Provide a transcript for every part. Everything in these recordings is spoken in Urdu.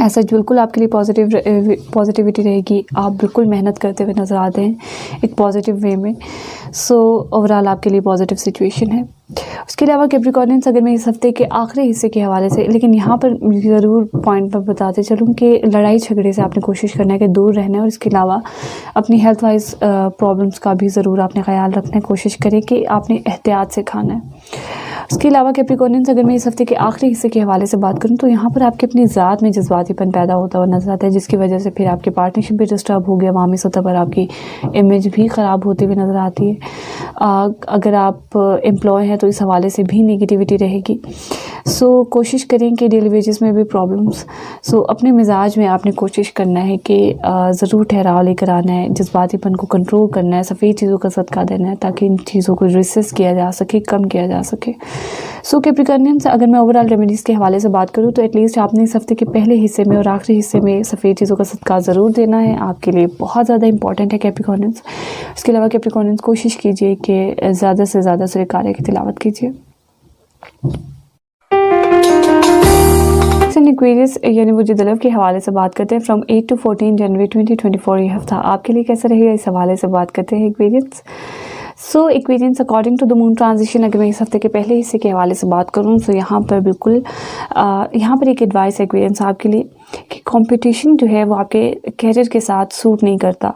ایسا بالکل آپ کے لیے پازیٹیوٹی رہے گی. آپ بالکل محنت کرتے ہوئے نظر آتے ہیں ایک پازیٹیو وے میں. سو اوورآل آپ کے لیے پازیٹیو سچویشن ہے. اس کے علاوہ کیپریکارنینس اگر میں اس ہفتے کے آخری حصے کے حوالے سے، لیکن یہاں پر ضرور پوائنٹ پر بتاتے چلوں کہ لڑائی جھگڑے سے آپ نے کوشش کرنا ہے کہ دور رہنا ہے، اور اس کے علاوہ اپنی ہیلتھ وائز پرابلمس کا بھی ضرور آپ نے خیال رکھنا ہے. کوشش کریں کہ آپ نے احتیاط سے کھانا ہے. اس کے علاوہ کیپریکارنینس اگر میں اس ہفتے کے آخری حصے کے حوالے سے بات کروں تو یہاں پر آپ کے اپنی ذات میں جذباتی پن پیدا ہوتا ہوا نظر آتا ہے، جس کی وجہ سے پھر آپ کی پارٹنرشپ بھی ڈسٹرب ہو گیا، عوامی سطح پر آپ کی امیج بھی خراب ہوتی ہوئی نظر آتی ہے. اگر آپ امپلائی ہیں تو اس حوالے سے بھی نگیٹیوٹی رہے گی. سو کوشش کریں کہ ڈیلی ویجز میں بھی پرابلمس. سو اپنے مزاج میں آپ نے کوشش کرنا ہے کہ ضرور ٹھہراؤ لے کر آنا ہے، جذباتی پن کو کنٹرول کرنا ہے، سفید چیزوں کا صدقہ دینا ہے تاکہ ان چیزوں کو ریسسٹ کیا جا سکے، کم کیا جا سکے. سو کیپریکارنینس اگر میں اوورآل ریمیڈیز کے حوالے سے بات کروں تو ایٹ لیسٹ آپ نے اس ہفتے کے پہلے حصے میں اور آخری حصے میں سفید چیزوں کا صدقہ ضرور دینا ہے. آپ کے لیے بہت زیادہ امپورٹنٹ ہے کیپریکارنینس. اس کے علاوہ کیپریکارنینس کوشش کیجیے کہ زیادہ سے زیادہ سورہ کاریہ کی تلاوت کیجیے. ایکویریس یعنی وہ جو کے حوالے سے بات کرتے ہیں فرام 8 to 14 جنوری 2024 یہ ہفتہ آپ کے لیے کیسا رہے گا، اس حوالے سے بات کرتے ہیں Aquarius. So Aquarians according to the moon transition اگر میں اس ہفتے کے پہلے حصے کے حوالے سے بات کروں تو یہاں پر بالکل یہاں پر ایک ایڈوائس ہے ایکویرینس آپ کے لیے کہ کمپٹیشن جو ہے وہ آپ کے کیریئر کے ساتھ سوٹ نہیں کرتا،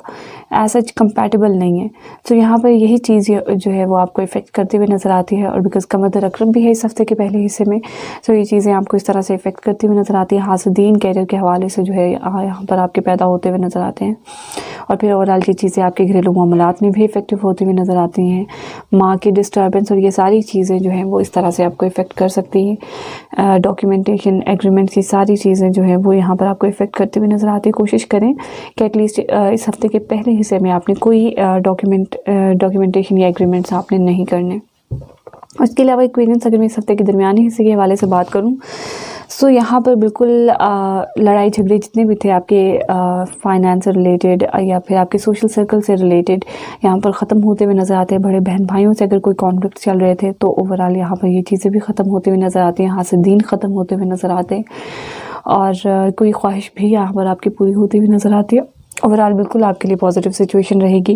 ایسا کمپیٹیبل نہیں ہے. تو یہاں پر یہی چیز جو ہے وہ آپ کو افیکٹ کرتے ہوئے نظر آتی ہے، اور بیکاز قمر اکرم بھی ہے اس ہفتے کے پہلے حصے میں، تو یہ چیزیں آپ کو اس طرح سے افیکٹ کرتی ہوئی نظر آتی ہے. حاسدین کیریئر کے حوالے سے جو ہے یہاں پر آپ کے پیدا ہوتے ہوئے نظر آتے ہیں، اور پھر اوورآل یہ چیزیں آپ کے گھریلو معاملات میں بھی افیکٹو ہوتی ہوئی نظر آتی ہیں. ماں کی ڈسٹربنس اور یہ ساری چیزیں جو ہیں وہ اس طرح سے آپ کو افیکٹ کر سکتی ہیں. ڈاکیومنٹیشن ایگریمنٹ کی ساری چیزیں جو ہیں وہ یہاں پر آپ کو افیکٹ کرتے ہوئے نظر آتی ہے. کوشش کریں کہ ایٹ لیسٹ اس ہفتے کے پہلے حصے میں آپ نے کوئی ڈاکیومنٹیشن یا ایگریمنٹس آپ نے نہیں کرنے. اس کے علاوہ ایکویرینس اگر میں اس ہفتے کے درمیانی حصے کے حوالے سے بات کروں سو یہاں پر بالکل لڑائی جھگڑے جتنے بھی تھے آپ کے فائنانس سے ریلیٹڈ یا پھر آپ کے سوشل سرکل سے ریلیٹڈ یہاں پر ختم ہوتے ہوئے نظر آتے ہیں. بڑے بہن بھائیوں سے اگر کوئی کانفلکٹ چل رہے تھے تو اوورآل یہاں پر یہ چیزیں بھی ختم ہوتے ہوئے نظر آتی ہیں. حاسدین ختم ہوتے ہوئے نظر آتے ہیں، اور کوئی خواہش بھی یہاں پر آپ کی پوری ہوتی ہوئی نظر آتی ہے. اوورآل بالکل آپ کے لیے پازیٹیو سچویشن رہے گی.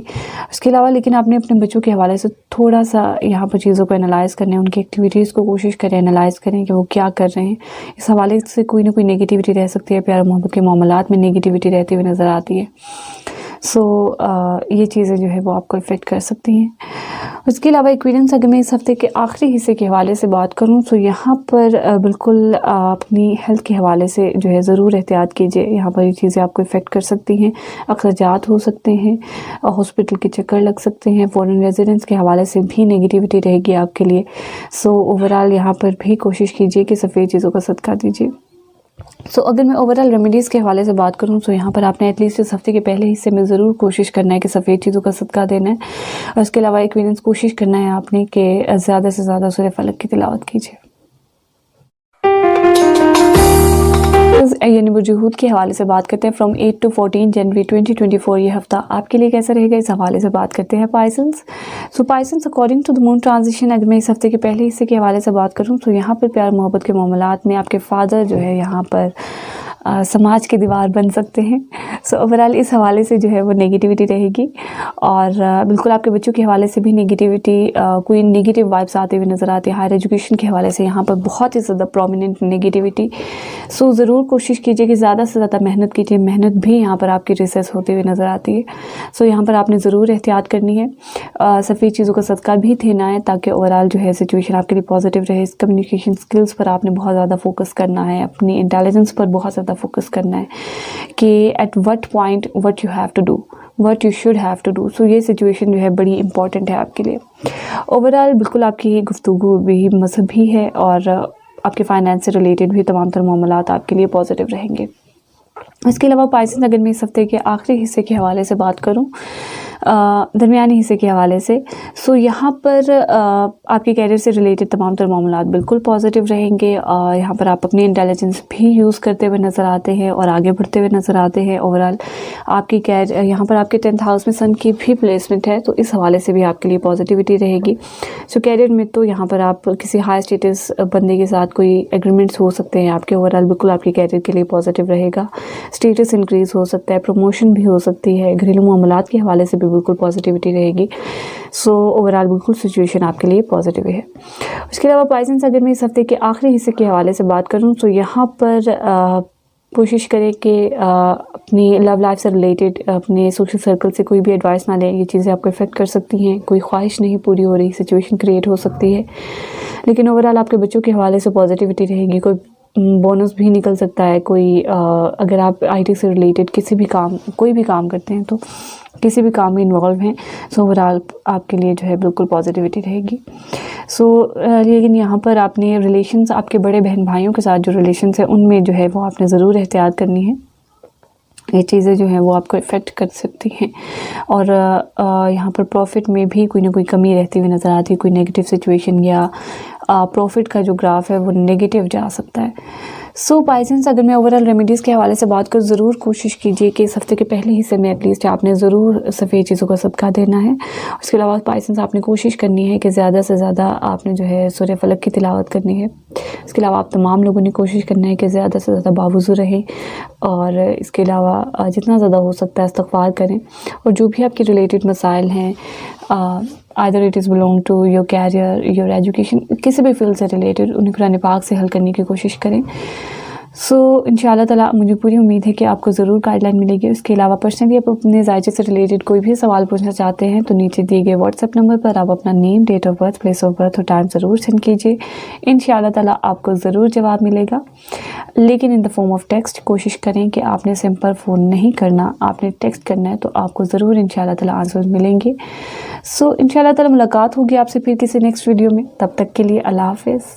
اس کے علاوہ لیکن آپ نے اپنے بچوں کے حوالے سے تھوڑا سا یہاں پر چیزوں کو انالائز کرنے، ان کی ایکٹیویٹیز کو کوشش کریں انالائز کریں کہ وہ کیا کر رہے ہیں. اس حوالے سے کوئی نہ کوئی نگیٹیوٹی رہ سکتی ہے، پیار محبت کے معاملات میں نگیٹیوٹی رہتی ہوئی نظر آتی ہے. سو یہ چیزیں جو ہے وہ آپ کو افیکٹ کر سکتی ہیں. اس کے علاوہ ایکویرینس اگر میں اس ہفتے کے آخری حصے کے حوالے سے بات کروں تو یہاں پر بالکل اپنی ہیلتھ کے حوالے سے جو ہے ضرور احتیاط کیجیے. یہاں پر یہ چیزیں آپ کو افیکٹ کر سکتی ہیں، اخراجات ہو سکتے ہیں، ہاسپٹل کے چکر لگ سکتے ہیں. فورن ریزیڈنس کے حوالے سے بھی نگیٹیوٹی رہے گی آپ کے لیے. سو اوورآل یہاں پر بھی کوشش کیجیے کہ سفید چیزوں کا صدقہ دیجیے. سو اگر میں اوورآل ریمیڈیز کے حوالے سے بات کروں تو یہاں پر آپ نے ایٹ لیسٹ اس ہفتے کے پہلے حصے میں ضرور کوشش کرنا ہے کہ سفید چیزوں کا صدقہ دینا ہے. اور اس کے علاوہ ایکویرینس کوشش کرنا ہے آپ نے کہ زیادہ سے زیادہ سورہ فلق کی تلاوت کیجیے. یعنی وجوہات کے حوالے سے بات کرتے ہیں فرام 8 to 14 جنوری 2024 یہ ہفتہ آپ کے لیے کیسا رہے گا، اس حوالے سے بات کرتے ہیں Pisces. So Pisces according to the moon transition اگر میں اس ہفتے کے پہلے حصے کے حوالے سے بات کروں تو یہاں پر پیار محبت کے معاملات میں آپ کے فادر جو ہے یہاں پر سماج کی دیوار بن سکتے ہیں. سو اوورآل اس حوالے سے جو ہے وہ نگیٹیوٹی رہے گی، اور بالکل آپ کے بچوں کے حوالے سے بھی نگیٹیوٹی کوئی نگیٹیو وائبس آتے ہوئے نظر آتے ہیں. ہائر ایجوکیشن کے حوالے سے یہاں پر بہت ہی زیادہ پرومیننٹ نگیٹیوٹی. سو ضرور کوشش کیجیے کہ زیادہ سے زیادہ محنت کیجیے. محنت بھی یہاں پر آپ کی ریسس ہوتی ہوئی نظر آتی ہے. سو یہاں پر آپ نے ضرور احتیاط کرنی ہے، سفید چیزوں کا صدقہ بھی دینا ہے تاکہ اوورآل جو ہے سچویشن آپ کے لیے پازیٹیو رہے. کمیونیکیشن اسکلس پر آپ نے بہت زیادہ فوکس کرنا ہے، اپنی انٹیلیجنس پر بہت زیادہ فوکس کرنا ہے کہ at what point what you have to do, what you should have to do. So یہ سچویشن جو ہے بڑی امپورٹنٹ ہے آپ کے لیے. اوورآل بالکل آپ کی گفتگو بھی مذہبی ہے، اور آپ کے فائنانس سے ریلیٹڈ بھی تمام تر معاملات آپ کے لیے پازیٹیو رہیں گے. اس کے علاوہ پائسن اگر میں اس ہفتے کے آخری حصے کے حوالے سے بات کروں درمیانی حصے کے حوالے سے. سو یہاں پر آپ کے کیریئر سے ریلیٹڈ تمام تر معاملات بالکل پازیٹیو رہیں گے. یہاں پر آپ اپنی انٹیلیجنس بھی یوز کرتے ہوئے نظر آتے ہیں اور آگے بڑھتے ہوئے نظر آتے ہیں. اوور آل آپ کی یہاں پر آپ کے 10th ہاؤس میں سن کی بھی پلیسمنٹ ہے، تو اس حوالے سے بھی آپ کے لیے پازیٹیوٹی رہے گی. سو کیریئر میں تو یہاں پر آپ کسی ہائی اسٹیٹس بندے کے ساتھ کوئی ایگریمنٹس ہو سکتے ہیں آپ کے. اوور آل بالکل آپ کے کیریئر کے لیے پازیٹیو رہے گا. اسٹیٹس انکریز ہو سکتا ہے، پروموشن بھی ہو سکتی ہے. گھریلو معاملات کے حوالے سے بھی بالکل پازیٹیوٹی رہے گی. سو اوور آل بالکل سچویشن آپ کے لیے پازیٹیو ہے. اس کے علاوہ پائسنس اگر میں اس ہفتے کے آخری حصے کے حوالے سے بات کروں تو یہاں پر کوشش کریں کہ اپنی لو لائف سے ریلیٹڈ اپنے سوشل سرکل سے کوئی بھی ایڈوائس نہ لیں. یہ چیزیں آپ کو افیکٹ کر سکتی ہیں. کوئی خواہش نہیں پوری ہو رہی، سچویشن کریٹ ہو سکتی ہے. لیکن اوور آل آپ کے بچوں کے حوالے سے پازیٹیوٹی رہے گی. کوئی بونس بھی نکل سکتا ہے. کوئی اگر آپ آئی ٹی سے ریلیٹڈ کوئی بھی کام کرتے ہیں تو کسی بھی کام میں انوالو ہیں، سو اوور آل آپ کے لیے جو ہے بالکل پازیٹیوٹی رہے گی. سو لیکن یہاں پر آپ نے ریلیشنز، آپ کے بڑے بہن بھائیوں کے ساتھ جو ریلیشنز ہیں ان میں جو ہے وہ آپ نے ضرور احتیاط کرنی ہے. یہ چیزیں جو ہیں وہ آپ کو افیکٹ کر سکتی ہیں. اور یہاں پر پروفٹ میں بھی کوئی نہ کوئی کمی رہتی ہوئی نظر آتی ہے. کوئی نیگیٹو سچویشن یا پروفٹ کا جو گراف ہے وہ نیگیٹو جا سکتا ہے. سو پائسنس اگر میں اوورال ریمیڈیز کے حوالے سے بات کروں، ضرور کوشش کیجیے کہ اس ہفتے کے پہلے حصے میں ایٹ لیسٹ آپ نے ضرور سفید چیزوں کا صدقہ دینا ہے. اس کے علاوہ پائسنس آپ نے کوشش کرنی ہے کہ زیادہ سے زیادہ آپ نے جو ہے سورہ فلق کی تلاوت کرنی ہے. اس کے علاوہ آپ تمام لوگوں نے کوشش کرنا ہے کہ زیادہ سے زیادہ باوضو رہیں، اور اس کے علاوہ جتنا زیادہ ہو سکتا ہے استغفار کریں. اور جو بھی آپ کے ریلیٹڈ مسائل ہیں، either it is belong to your career, your education، کسی بھی فیلڈ سے ریلیٹڈ انہیں قرآن پاک سے حل کرنے کی کوشش کریں. سو انشاءاللہ تعالیٰ مجھے پوری امید ہے کہ آپ کو ضرور گائیڈ لائن ملے گی. اس کے علاوہ پرسنلی آپ اپنے ذائچے سے ریلیٹڈ کوئی بھی سوال پوچھنا چاہتے ہیں تو نیچے دیے گئے واٹس ایپ نمبر پر آپ اپنا name, date of birth, place of birth اور ٹائم ضرور سینڈ کیجیے. انشاءاللہ تعالیٰ آپ کو ضرور جواب ملے گا، لیکن ان دا فارم آف ٹیکسٹ. کوشش کریں کہ آپ نے سمپل فون نہیں کرنا، آپ نے ٹیکسٹ کرنا ہے، تو آپ کو ضرور انشاءاللہ تعالیٰ آنسر ملیں گے. سو انشاءاللہ تعالیٰ ملاقات ہوگی آپ سے پھر کسی نیکسٹ ویڈیو میں. تب تک کے لیے اللہ حافظ.